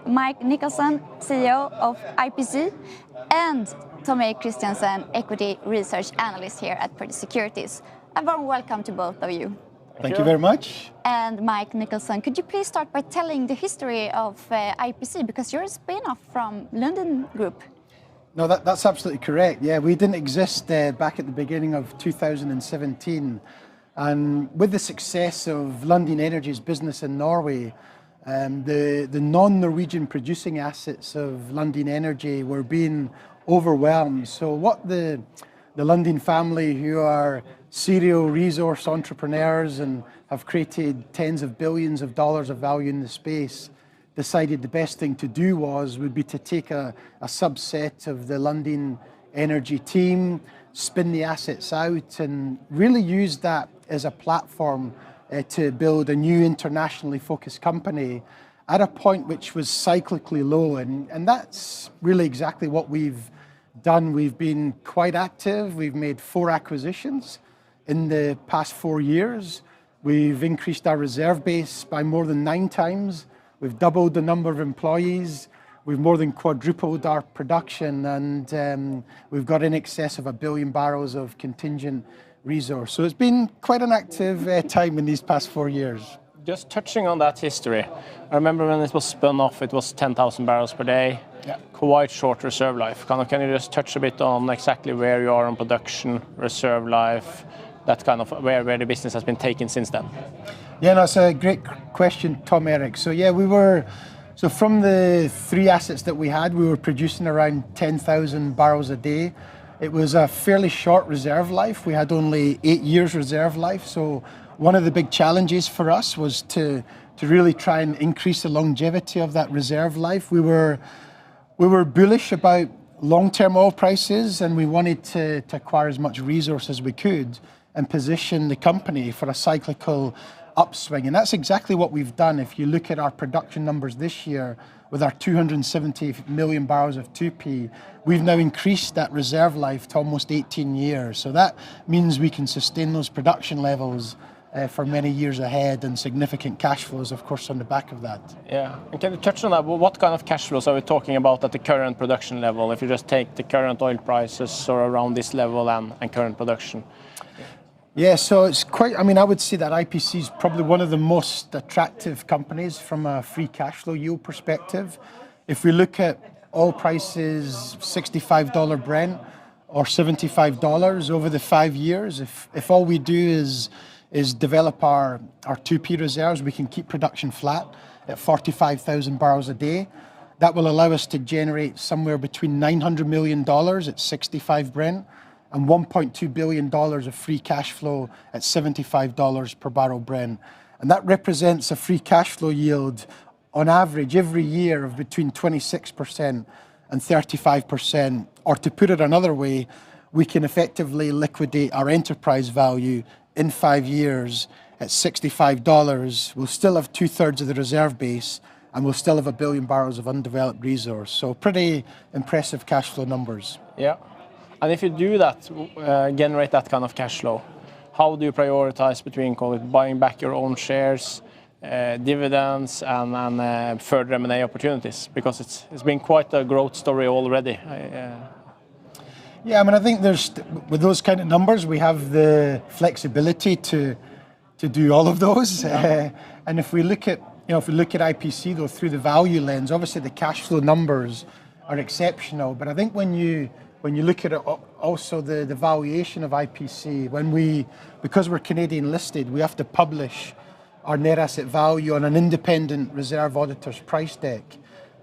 Mike Nicholson, CEO of IPC, and Tommy Christiansen, Equity Research Analyst here at Pareto Securities. A warm welcome to both of you. Thank you very much. And Mike Nicholson, could you please start by telling the history of IPC, because you're a spin-off from London Group? No, that's absolutely correct. Yeah, we didn't exist back at the beginning of 2017. And with the success of Lundin Energy's business in Norway, the non-Norwegian producing assets of Lundin Energy were being overwhelmed. So what the Lundin family, who are serial resource entrepreneurs and have created tens of billions of dollars of value in the space, decided the best thing to do would be to take a subset of the Lundin Energy team, spin the assets out, and really use that as a platform to build a new internationally focused company at a point which was cyclically low. And that's really exactly what we've done. We've been quite active. We've made 4 acquisitions in the past 4 years. We've increased our reserve base by more than 9 times. We've doubled the number of employees. We've more than quadrupled our production, and we've got in excess of 1 billion barrels of contingent resource. So it's been quite an active time in these past 4 years. Just touching on that history, I remember when it was spun off, it was 10,000 barrels per day, quite short reserve life. Can you just touch a bit on exactly where you are on production, reserve life, that kind of where the business has been taken since then? Yeah, no, it's a great question, Tom Eric. So yeah, so from the 3 assets that we had, we were producing around 10,000 barrels a day. It was a fairly short reserve life. We had only 8 years reserve life. So one of the big challenges for us was to really try and increase the longevity of that reserve life. We were bullish about long-term oil prices, and we wanted to acquire as much resource as we could and position the company for a cyclical upswing. And that's exactly what we've done. If you look at our production numbers this year, with our 270 million barrels of 2P, we've now increased that reserve life to almost 18 years. So that means we can sustain those production levels for many years ahead, and significant cash flows, of course, on the back of that. Yeah, and can you touch on that? What kind of cash flows are we talking about at the current production level, if you just take the current oil prices or around this level and current production? Yeah, so it's quite, I would say that IPC is probably one of the most attractive companies from a free cash flow yield perspective. If we look at oil prices, $65 Brent or $75 over the 5 years, if all we do is develop our 2P reserves, we can keep production flat at 45,000 barrels a day. That will allow us to generate somewhere between $900 million at 65 Brent and $1.2 billion of free cash flow at $75 per barrel Brent. And that represents a free cash flow yield on average every year of between 26% and 35%. Or to put it another way, we can effectively liquidate our enterprise value in 5 years at $65. We'll still have 2/3 of the reserve base, and we'll still have 1 billion barrels of undeveloped resource. So pretty impressive cash flow numbers. Yeah. And if you do that, generate that kind of cash flow, how do you prioritize between, call it, buying back your own shares, dividends, and further M&A opportunities? Because it's been quite a growth story already. Yeah, I think with those kind of numbers, we have the flexibility to do all of those. Yeah. And if we look at IPC though through the value lens, obviously the cash flow numbers are exceptional. But I think when you look at it, also the valuation of IPC, because we're Canadian listed, we have to publish our net asset value on an independent reserve auditor's price deck.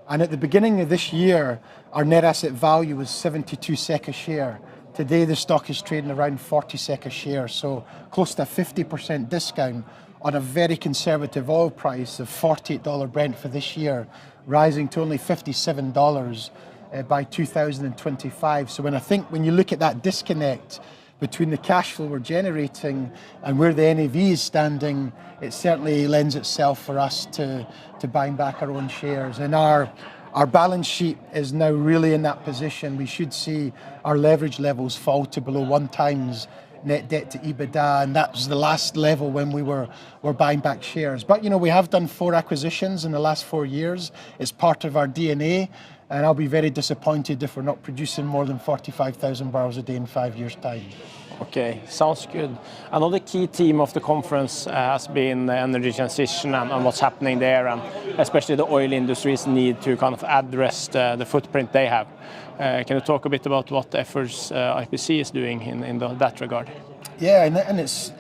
And at the beginning of this year, our net asset value was 72 SEK a share. Today, the stock is trading around 40 SEK a share, so close to a 50% discount on a very conservative oil price of $48 Brent for this year, rising to only $57 by 2025. So when you look at that disconnect between the cash flow we're generating and where the NAV is standing, it certainly lends itself for us to buying back our own shares. And our balance sheet is now really in that position. We should see our leverage levels fall to below 1 times net debt to EBITDA, and that was the last level when we were buying back shares. But we have done 4 acquisitions in the last 4 years. It's part of our DNA, and I'll be very disappointed if we're not producing more than 45,000 barrels a day in 5 years' time. Okay, sounds good. Another key theme of the conference has been the energy transition and what's happening there, and especially the oil industry's need to kind of address the footprint they have. Can you talk a bit about what efforts IPC is doing in that regard? Yeah, and it's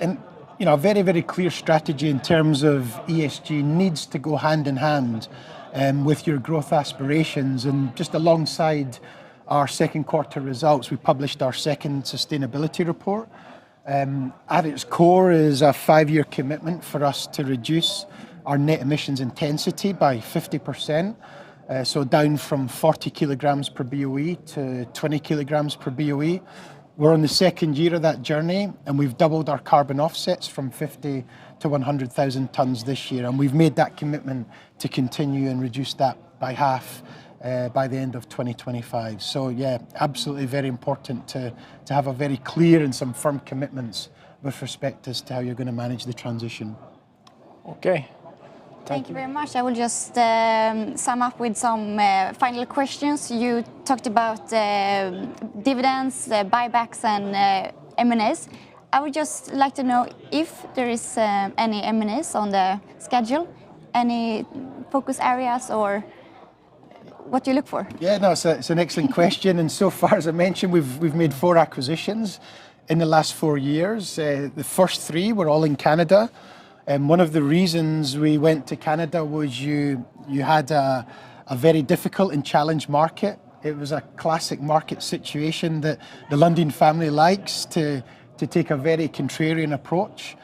a very, very clear strategy in terms of ESG needs to go hand in hand with your growth aspirations. And just alongside our second quarter results, we published our second sustainability report. At its core is a 5-year commitment for us to reduce our net emissions intensity by 50%. So down from 40 kilograms per BOE to 20 kilograms per BOE. We're on the second year of that journey, and we've doubled our carbon offsets from 50 to 100,000 tons this year. And we've made that commitment to continue and reduce that by half by the end of 2025. So yeah, absolutely very important to have a very clear and some firm commitments with respect as to how you're going to manage the transition. Okay. Thank you very much. I will just sum up with some final questions. You talked about dividends, buybacks and M&As. I would just like to know if there is any M&As on the schedule, any focus areas or what do you look for? Yeah, no, it's an excellent question. And so far, as I mentioned, we've made 4 acquisitions in the last 4 years. The first 3 were all in Canada. And one of the reasons we went to Canada was you had a very difficult and challenged market. It was a classic market situation that the Lundin family likes to take a very contrarian approach.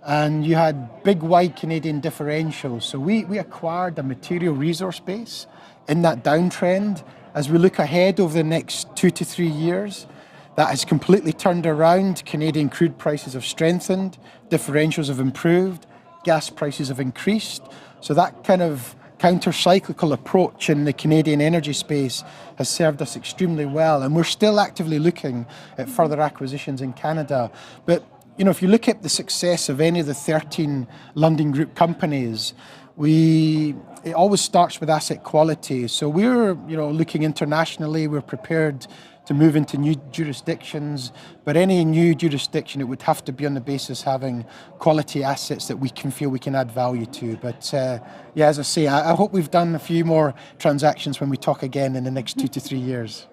And you had big, wide Canadian differentials. So we acquired a material resource base in that downtrend. As we look ahead over the next 2 to 3 years, that has completely turned around. Canadian crude prices have strengthened, differentials have improved, gas prices have increased. So that kind of counter-cyclical approach in the Canadian energy space has served us extremely well. And we're still actively looking at further acquisitions in Canada. But if you look at the success of any of the 13 Lundin Group companies, it always starts with asset quality. So we're looking internationally. We're prepared to move into new jurisdictions, but any new jurisdiction, it would have to be on the basis having quality assets that we can feel we can add value to. But yeah, as I say, I hope we've done a few more transactions when we talk again in the next 2 to 3 years.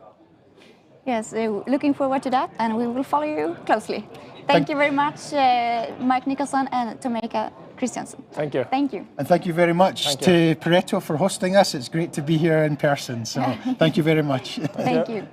Yes, looking forward to that, and we will follow you closely. Thank you very much, Mike Nicholson and Tomeka Christiansen. Thank you. Thank you. And thank you very much to Pareto for hosting us. It's great to be here in person. So thank you very much. Thank you.